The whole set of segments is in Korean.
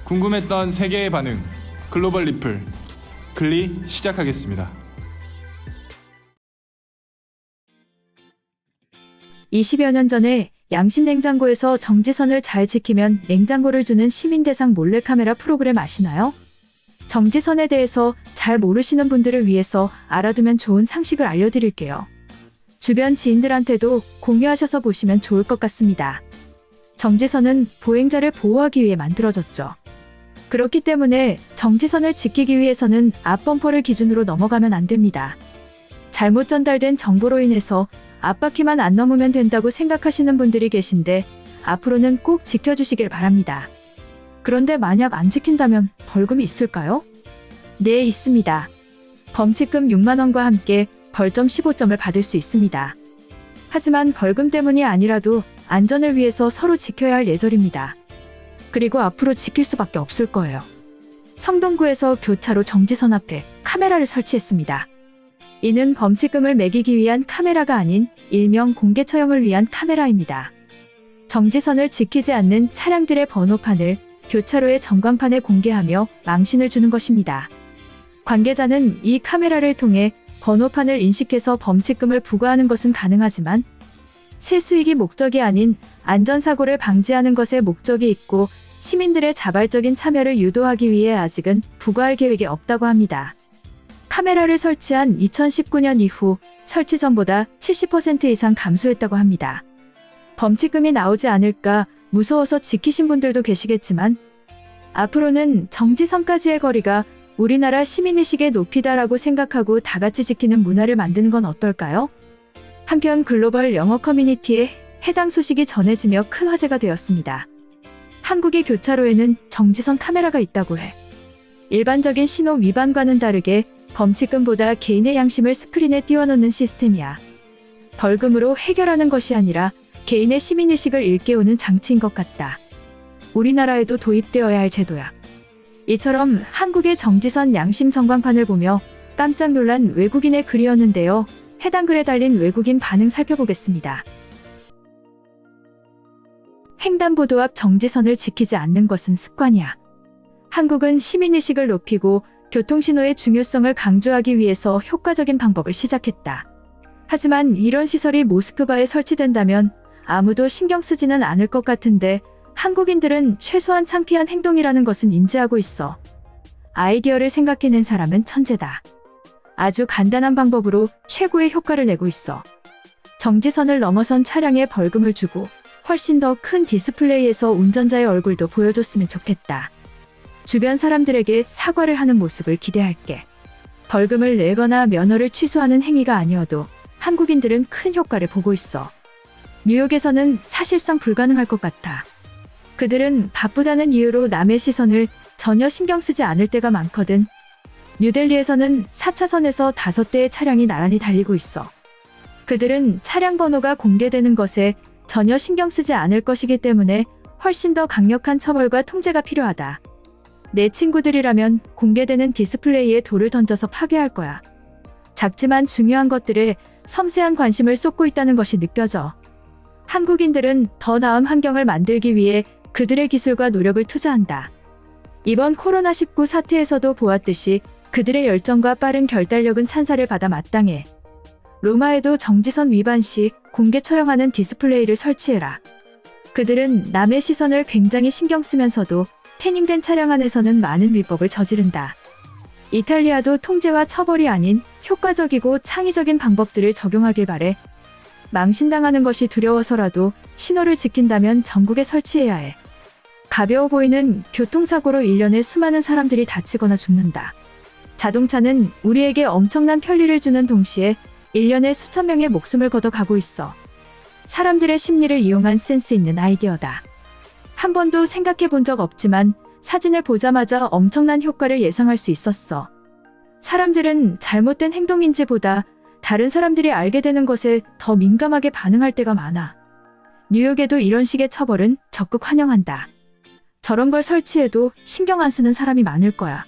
궁금했던 세계의 반응, 글로벌 리플, 글리 시작하겠습니다. 20여 년 전에 양심 냉장고에서 정지선을 잘 지키면 냉장고를 주는 시민 대상 몰래카메라 프로그램 아시나요? 정지선에 대해서 잘 모르시는 분들을 위해서 알아두면 좋은 상식을 알려드릴게요. 주변 지인들한테도 공유하셔서 보시면 좋을 것 같습니다. 정지선은 보행자를 보호하기 위해 만들어졌죠. 그렇기 때문에 정지선을 지키기 위해서는 앞범퍼를 기준으로 넘어가면 안 됩니다. 잘못 전달된 정보로 인해서 앞바퀴만 안 넘으면 된다고 생각하시는 분들이 계신데 앞으로는 꼭 지켜주시길 바랍니다. 그런데 만약 안 지킨다면 벌금이 있을까요? 네, 있습니다. 범칙금 6만 원과 함께 벌점 15점을 받을 수 있습니다. 하지만 벌금 때문이 아니라도 안전을 위해서 서로 지켜야 할 예절입니다. 그리고 앞으로 지킬 수밖에 없을 거예요. 성동구에서 교차로 정지선 앞에 카메라를 설치했습니다. 이는 범칙금을 매기기 위한 카메라가 아닌 일명 공개 처형을 위한 카메라입니다. 정지선을 지키지 않는 차량들의 번호판을 교차로의 전광판에 공개하며 망신을 주는 것입니다. 관계자는 이 카메라를 통해 번호판을 인식해서 범칙금을 부과하는 것은 가능하지만 세수익이 목적이 아닌 안전사고를 방지하는 것에 목적이 있고 시민들의 자발적인 참여를 유도하기 위해 아직은 부과할 계획이 없다고 합니다. 카메라를 설치한 2019년 이후 설치 전보다 70% 이상 감소했다고 합니다. 범칙금이 나오지 않을까 무서워서 지키신 분들도 계시겠지만 앞으로는 정지선까지의 거리가 우리나라 시민의식의 높이다라고 생각하고 다 같이 지키는 문화를 만드는 건 어떨까요? 한편 글로벌 영어 커뮤니티에 해당 소식이 전해지며 큰 화제가 되었습니다. 한국의 교차로에는 정지선 카메라가 있다고 해. 일반적인 신호 위반과는 다르게 범칙금보다 개인의 양심을 스크린에 띄워놓는 시스템이야. 벌금으로 해결하는 것이 아니라 개인의 시민의식을 일깨우는 장치인 것 같다. 우리나라에도 도입되어야 할 제도야. 이처럼 한국의 정지선 양심 전광판을 보며 깜짝 놀란 외국인의 글이었는데요. 해당 글에 달린 외국인 반응 살펴보겠습니다. 횡단보도 앞 정지선을 지키지 않는 것은 습관이야. 한국은 시민의식을 높이고 교통신호의 중요성을 강조하기 위해서 효과적인 방법을 시작했다. 하지만 이런 시설이 모스크바에 설치된다면 아무도 신경 쓰지는 않을 것 같은데 한국인들은 최소한 창피한 행동이라는 것은 인지하고 있어. 아이디어를 생각해낸 사람은 천재다. 아주 간단한 방법으로 최고의 효과를 내고 있어. 정지선을 넘어선 차량에 벌금을 주고 훨씬 더 큰 디스플레이에서 운전자의 얼굴도 보여줬으면 좋겠다. 주변 사람들에게 사과를 하는 모습을 기대할게. 벌금을 내거나 면허를 취소하는 행위가 아니어도 한국인들은 큰 효과를 보고 있어. 뉴욕에서는 사실상 불가능할 것 같아. 그들은 바쁘다는 이유로 남의 시선을 전혀 신경 쓰지 않을 때가 많거든. 뉴델리에서는 4차선에서 5대의 차량이 나란히 달리고 있어. 그들은 차량 번호가 공개되는 것에 전혀 신경 쓰지 않을 것이기 때문에 훨씬 더 강력한 처벌과 통제가 필요하다. 내 친구들이라면 공개되는 디스플레이에 돌을 던져서 파괴할 거야. 작지만 중요한 것들에 섬세한 관심을 쏟고 있다는 것이 느껴져. 한국인들은 더 나은 환경을 만들기 위해 그들의 기술과 노력을 투자한다. 이번 코로나19 사태에서도 보았듯이 그들의 열정과 빠른 결단력은 찬사를 받아 마땅해. 로마에도 정지선 위반 시 공개 처형하는 디스플레이를 설치해라. 그들은 남의 시선을 굉장히 신경 쓰면서도 태닝된 차량 안에서는 많은 위법을 저지른다. 이탈리아도 통제와 처벌이 아닌 효과적이고 창의적인 방법들을 적용하길 바래. 망신당하는 것이 두려워서라도 신호를 지킨다면 전국에 설치해야 해. 가벼워 보이는 교통사고로 1년에 수많은 사람들이 다치거나 죽는다. 자동차는 우리에게 엄청난 편리를 주는 동시에 1년에 수천 명의 목숨을 걷어가고 있어. 사람들의 심리를 이용한 센스 있는 아이디어다. 한 번도 생각해 본 적 없지만 사진을 보자마자 엄청난 효과를 예상할 수 있었어. 사람들은 잘못된 행동인지보다 다른 사람들이 알게 되는 것에 더 민감하게 반응할 때가 많아. 뉴욕에도 이런 식의 처벌은 적극 환영한다. 저런 걸 설치해도 신경 안 쓰는 사람이 많을 거야.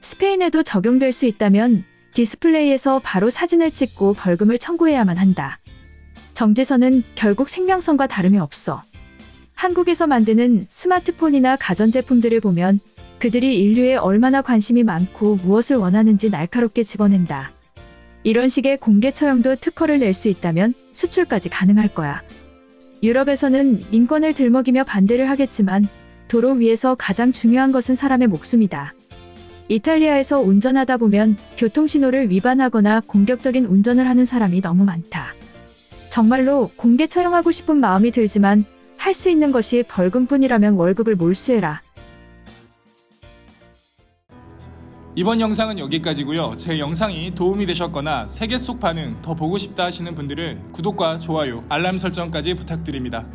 스페인에도 적용될 수 있다면 디스플레이에서 바로 사진을 찍고 벌금을 청구해야만 한다. 정지선은 결국 생명선과 다름이 없어. 한국에서 만드는 스마트폰이나 가전제품들을 보면 그들이 인류에 얼마나 관심이 많고 무엇을 원하는지 날카롭게 집어낸다. 이런 식의 공개 처형도 특허를 낼 수 있다면 수출까지 가능할 거야. 유럽에서는 인권을 들먹이며 반대를 하겠지만 도로 위에서 가장 중요한 것은 사람의 목숨이다. 이탈리아에서 운전하다 보면 교통신호를 위반하거나 공격적인 운전을 하는 사람이 너무 많다. 정말로 공개 처형하고 싶은 마음이 들지만 할 수 있는 것이 벌금뿐이라면 월급을 몰수해라. 이번 영상은 여기까지고요. 제 영상이 도움이 되셨거나 세계 속 반응 더 보고 싶다 하시는 분들은 구독과 좋아요, 알람 설정까지 부탁드립니다.